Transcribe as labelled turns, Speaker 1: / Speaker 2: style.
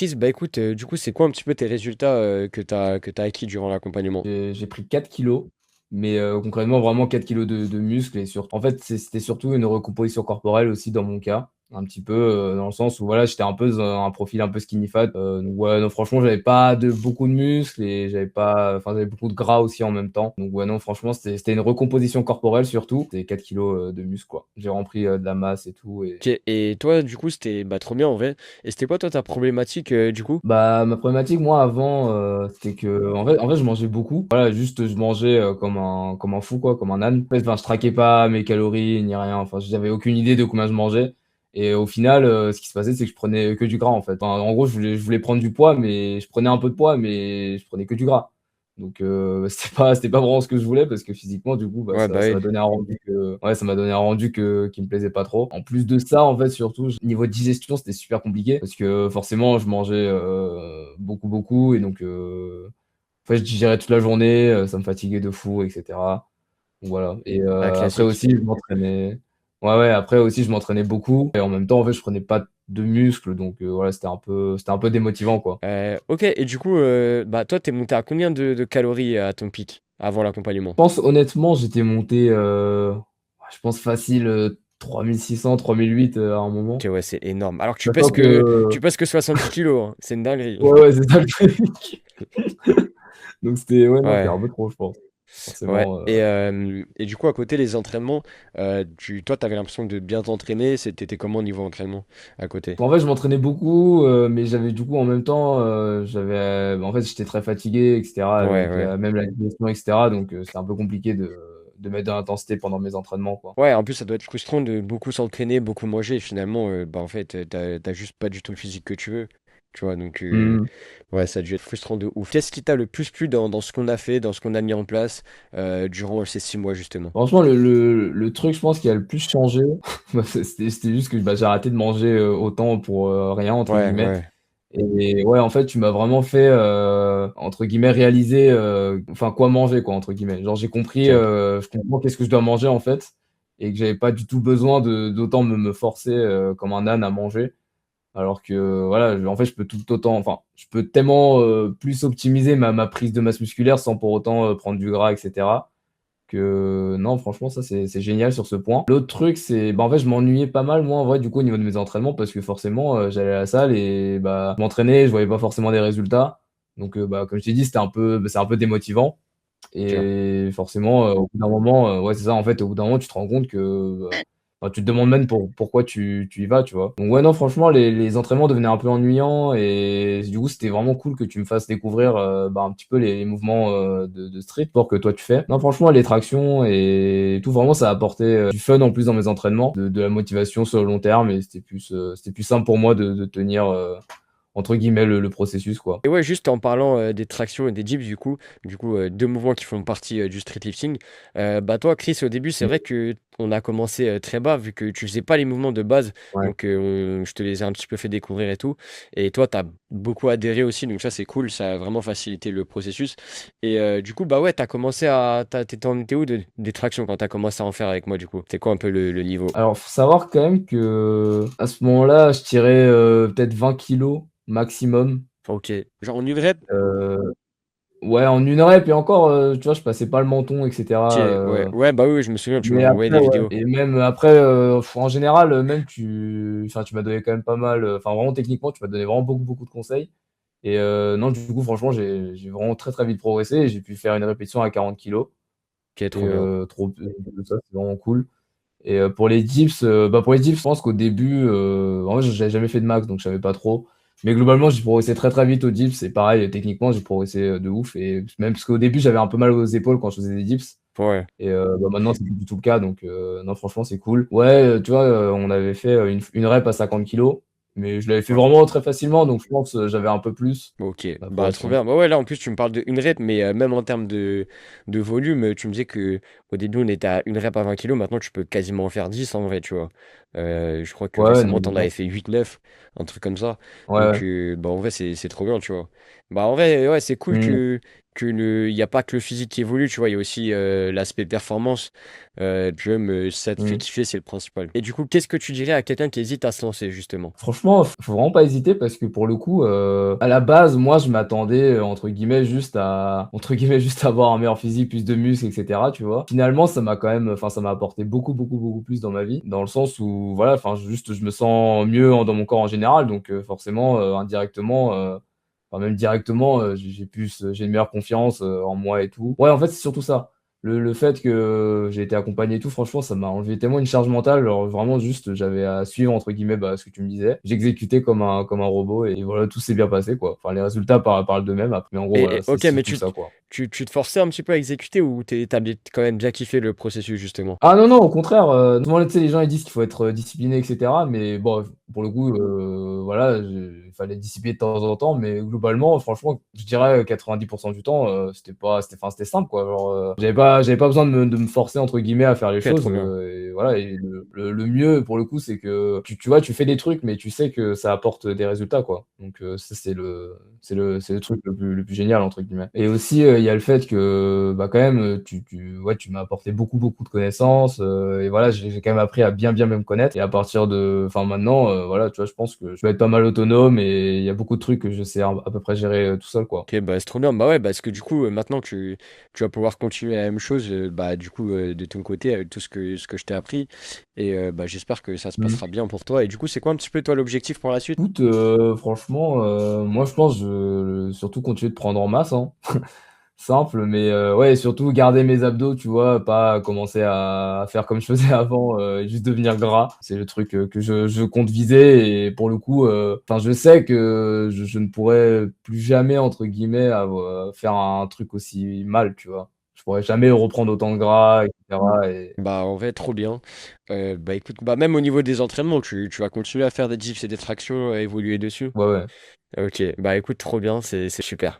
Speaker 1: Chris, bah écoute, du coup, c'est quoi un petit peu tes résultats que t'as acquis durant l'accompagnement?
Speaker 2: J'ai pris 4 kilos, mais concrètement, vraiment 4 kilos de muscles. Et en fait, c'était surtout une recomposition corporelle aussi dans mon cas. Un petit peu, dans le sens où voilà, j'étais un peu dans un profil un peu skinny fat. Donc ouais, non, franchement, j'avais pas beaucoup de muscles et j'avais beaucoup de gras aussi en même temps. Donc ouais, non, franchement, c'était une recomposition corporelle surtout. C'était 4 kilos de muscle, quoi. J'ai rempli de la masse et tout. Et
Speaker 1: Ok, et toi, du coup, c'était bah, trop bien en vrai. Et c'était quoi, toi, ta problématique, du coup?
Speaker 2: bah, ma problématique, moi, avant, c'était que, en fait, je mangeais beaucoup. Voilà, juste, je mangeais comme un fou, quoi, comme un âne. En fait, enfin, je traquais pas mes calories ni rien. Enfin, j'avais aucune idée de combien je mangeais. Et au final, ce qui se passait, c'est que je prenais que du gras, en fait. Enfin, en gros, je voulais prendre du poids, mais je prenais un peu de poids, mais je prenais que du gras. Donc, c'était pas vraiment ce que je voulais parce que physiquement, du coup, bah,
Speaker 1: Ouais, bah
Speaker 2: ça
Speaker 1: oui.
Speaker 2: m'a donné un rendu ouais, ça m'a donné un rendu qui me plaisait pas trop. En plus de ça, en fait, surtout, niveau digestion, c'était super compliqué parce que forcément, je mangeais beaucoup, beaucoup et donc, en fait, je digérais toute la journée, ça me fatiguait de fou, etc. Donc, voilà. Et
Speaker 1: Ah,
Speaker 2: après
Speaker 1: classique.
Speaker 2: aussi, je m'entraînais. Ouais, ouais, après aussi, je m'entraînais beaucoup et en même temps, en fait, je prenais pas de muscles, donc voilà, c'était un peu démotivant, quoi.
Speaker 1: Ok, et du coup, bah toi, t'es monté à combien de calories à ton pic avant l'accompagnement?
Speaker 2: Je pense honnêtement, j'étais monté, je pense facile 3600, 3008 à un moment.
Speaker 1: Ok, ouais, c'est énorme. Alors que tu pèses
Speaker 2: Sachant
Speaker 1: que,
Speaker 2: que,
Speaker 1: tu pèses que 70 kilos, hein. C'est une dinguerie.
Speaker 2: ouais, ouais, c'est ça le truc. Donc ouais, non, c'était
Speaker 1: Ouais.
Speaker 2: un peu trop, je pense.
Speaker 1: Ouais,
Speaker 2: Forcément.
Speaker 1: et du coup, à côté les entraînements, toi, t'avais l'impression de bien t'entraîner. T'étais comment au niveau entraînement à côté?
Speaker 2: En fait, je m'entraînais beaucoup, mais j'avais du coup en même temps, en fait, j'étais très fatigué, etc.
Speaker 1: Ouais,
Speaker 2: Avec
Speaker 1: ouais.
Speaker 2: même la digestion, etc. Donc c'était un peu compliqué de mettre de l'intensité pendant mes entraînements, quoi.
Speaker 1: Ouais, en plus, ça doit être frustrant de beaucoup s'entraîner, beaucoup manger, et finalement, bah, en fait, t'as juste pas du tout le physique que tu veux. Tu vois, donc,
Speaker 2: Hmm.
Speaker 1: ouais, ça a dû être frustrant de ouf. Qu'est-ce qui t'a le plus plu dans ce qu'on a fait, dans ce qu'on a mis en place durant ces 6 mois, justement?
Speaker 2: Franchement, le truc, je pense, qui a le plus changé, bah, c'était juste que bah, j'ai arrêté de manger autant pour rien, entre
Speaker 1: Ouais,
Speaker 2: guillemets.
Speaker 1: ouais,
Speaker 2: Et ouais, en fait, tu m'as vraiment fait, entre guillemets, réaliser, enfin, quoi manger, quoi, entre guillemets. Genre, j'ai compris,
Speaker 1: ok.
Speaker 2: je comprends qu'est-ce que je dois manger, en fait, et que j'avais pas du tout besoin d'autant me forcer comme un âne à manger. Alors que, voilà, en fait, je peux tout autant, enfin, je peux tellement plus optimiser ma prise de masse musculaire sans pour autant prendre du gras, etc. Que non, franchement, ça c'est génial sur ce point. L'autre truc, c'est bah en fait, je m'ennuyais pas mal moi en vrai du coup au niveau de mes entraînements parce que forcément j'allais à la salle et bah je m'entraînais, je voyais pas forcément des résultats. Donc bah comme je t'ai dit, c'est un peu démotivant
Speaker 1: Ok.
Speaker 2: et forcément au bout d'un moment ouais, c'est ça en fait, au bout d'un moment tu te rends compte que enfin, tu te demandes même pourquoi tu y vas, tu vois. Donc ouais, non, franchement, les entraînements devenaient un peu ennuyants et du coup, c'était vraiment cool que tu me fasses découvrir bah, un petit peu les mouvements de street sport que toi tu fais. Non, franchement, les tractions et tout, vraiment, ça a apporté du fun en plus dans mes entraînements, de la motivation sur le long terme et c'était plus simple pour moi de tenir entre guillemets le processus, quoi.
Speaker 1: Et ouais, juste en parlant des tractions et des dips, du coup, deux mouvements qui font partie du street lifting. Bah toi, Chris, au début, c'est
Speaker 2: Mm.
Speaker 1: vrai que on a commencé très bas vu que tu faisais pas les mouvements de base,
Speaker 2: Ouais.
Speaker 1: donc je te les ai un petit peu fait découvrir et tout. Et toi, t'as beaucoup adhéré aussi, donc ça c'est cool, ça a vraiment facilité le processus. Et du coup, bah ouais, t'étais où des tractions quand t'as commencé à en faire avec moi du coup? C'était quoi un peu le niveau?
Speaker 2: Alors, faut savoir quand même que à ce moment-là, je tirais peut-être 20 kilos maximum.
Speaker 1: Enfin, ok, genre en une rep?
Speaker 2: Euh, Ouais, en une rep et encore, tu vois, je passais pas le menton,
Speaker 1: Ok,
Speaker 2: etc.
Speaker 1: ouais, ouais, bah oui, oui, je me souviens, tu
Speaker 2: Mais
Speaker 1: m'avais envoyé
Speaker 2: après,
Speaker 1: des
Speaker 2: ouais.
Speaker 1: vidéos.
Speaker 2: Et même après, en général, même enfin, tu m'as donné quand même pas mal. Enfin, vraiment techniquement, tu m'as donné vraiment beaucoup, beaucoup de conseils. Et non, du coup, franchement, j'ai vraiment très, très vite progressé. Et j'ai pu faire une répétition à 40 kilos.
Speaker 1: Ok,
Speaker 2: Et
Speaker 1: trop bien.
Speaker 2: ça, c'est vraiment cool. Et pour les dips, je pense qu'au début, en vrai, j'avais jamais fait de max, donc je savais pas trop. Mais globalement, j'ai progressé très très vite aux dips. Et pareil, techniquement, j'ai progressé de ouf. Et même parce qu'au début, j'avais un peu mal aux épaules quand je faisais des dips.
Speaker 1: Ouais.
Speaker 2: Et bah, maintenant, c'est plus du tout le cas. Donc, non, franchement, c'est cool. Ouais, tu vois, on avait fait une rep à 50 kilos. Mais je l'avais fait vraiment très facilement. Donc, je pense que j'avais un peu plus
Speaker 1: Ok,
Speaker 2: la
Speaker 1: bah trop
Speaker 2: progression.
Speaker 1: bien. Bah ouais, là en plus tu me parles de une rep, mais même en termes de volume, tu me disais que au début on était à une rep à 20 kilos, maintenant tu peux quasiment en faire 10 en vrai, tu vois. Je crois que
Speaker 2: Ouais, ouais, non,
Speaker 1: récemment
Speaker 2: mais
Speaker 1: t'en
Speaker 2: bien
Speaker 1: avais
Speaker 2: sûr.
Speaker 1: fait 8, 9, un truc comme ça.
Speaker 2: Ouais,
Speaker 1: Donc
Speaker 2: ouais.
Speaker 1: bah en vrai c'est trop bien, tu vois. Bah en vrai, ouais, c'est cool
Speaker 2: Hmm.
Speaker 1: il y a pas que le physique qui évolue, tu vois, il y a aussi l'aspect performance. Jump, set,
Speaker 2: Mm.
Speaker 1: flexifié, c'est le principal. Et du coup, qu'est-ce que tu dirais à quelqu'un qui hésite à se lancer, justement?
Speaker 2: Franchement, faut vraiment pas hésiter parce que pour le coup, à la base, moi, je m'attendais entre guillemets juste à avoir un meilleur physique, plus de muscles, etc. Tu vois. Finalement, ça m'a quand même, enfin, ça m'a apporté beaucoup, beaucoup, beaucoup plus dans ma vie, dans le sens où, voilà, enfin, juste, je me sens mieux dans mon corps en général, donc forcément, indirectement, enfin même directement, j'ai une meilleure confiance en moi et tout. Ouais, en fait, c'est surtout ça. Le fait que j'ai été accompagné et tout, franchement, ça m'a enlevé tellement une charge mentale. Genre, vraiment, juste, j'avais à suivre, entre guillemets, bah, ce que tu me disais. J'exécutais comme un robot et voilà, tout s'est bien passé, quoi. Enfin, les résultats parlent d'eux-mêmes. Après, mais en gros, voilà, c'est
Speaker 1: Ok, mais
Speaker 2: surtout ça, quoi.
Speaker 1: tu te forçais un petit peu à exécuter ou quand même bien kiffé le processus, justement?
Speaker 2: Ah non, non, au contraire, souvent, tu sais, les gens ils disent qu'il faut être discipliné, etc. Mais bon, pour le coup, voilà, il fallait être discipliné de temps en temps, mais globalement, franchement, je dirais 90% du temps, enfin, c'était simple, quoi. Genre, j'avais pas besoin de me forcer, entre guillemets, à faire les
Speaker 1: Ok,
Speaker 2: choses.
Speaker 1: trop bien.
Speaker 2: Et voilà, et le mieux, pour le coup, c'est que tu vois, tu fais des trucs, mais tu sais que ça apporte des résultats, quoi. Donc, ça, c'est le truc le plus génial, entre guillemets. Et aussi, il y a le fait que, bah, quand même, ouais, tu m'as apporté beaucoup, beaucoup de connaissances. Et voilà, j'ai quand même appris à bien, bien me connaître. Et à partir enfin, maintenant, voilà, tu vois, je pense que je vais être pas mal autonome et il y a beaucoup de trucs que je sais à peu près gérer tout seul, quoi.
Speaker 1: Ok, bah c'est trop bien. Bah ouais, parce que du coup, maintenant tu vas pouvoir continuer la même chose, bah du coup, de ton côté, avec tout ce que je t'ai appris. Et bah j'espère que ça se
Speaker 2: Mm.
Speaker 1: passera bien pour toi. Et du coup, c'est quoi un petit peu toi l'objectif pour la suite?
Speaker 2: Écoute, franchement, moi, je pense surtout continuer de prendre en masse, hein. Simple, mais ouais, surtout garder mes abdos, tu vois, pas commencer à faire comme je faisais avant, et juste devenir gras. C'est le truc que je compte viser et pour le coup, enfin, je sais que je ne pourrais plus jamais, entre guillemets, faire un truc aussi mal, tu vois. Je pourrais jamais reprendre autant de gras, etc. Et
Speaker 1: Bah en vrai, trop bien. Bah écoute, bah même au niveau des entraînements, tu vas continuer à faire des dips et des tractions, à évoluer dessus.
Speaker 2: ouais, ouais.
Speaker 1: Ok, bah écoute, trop bien, c'est super.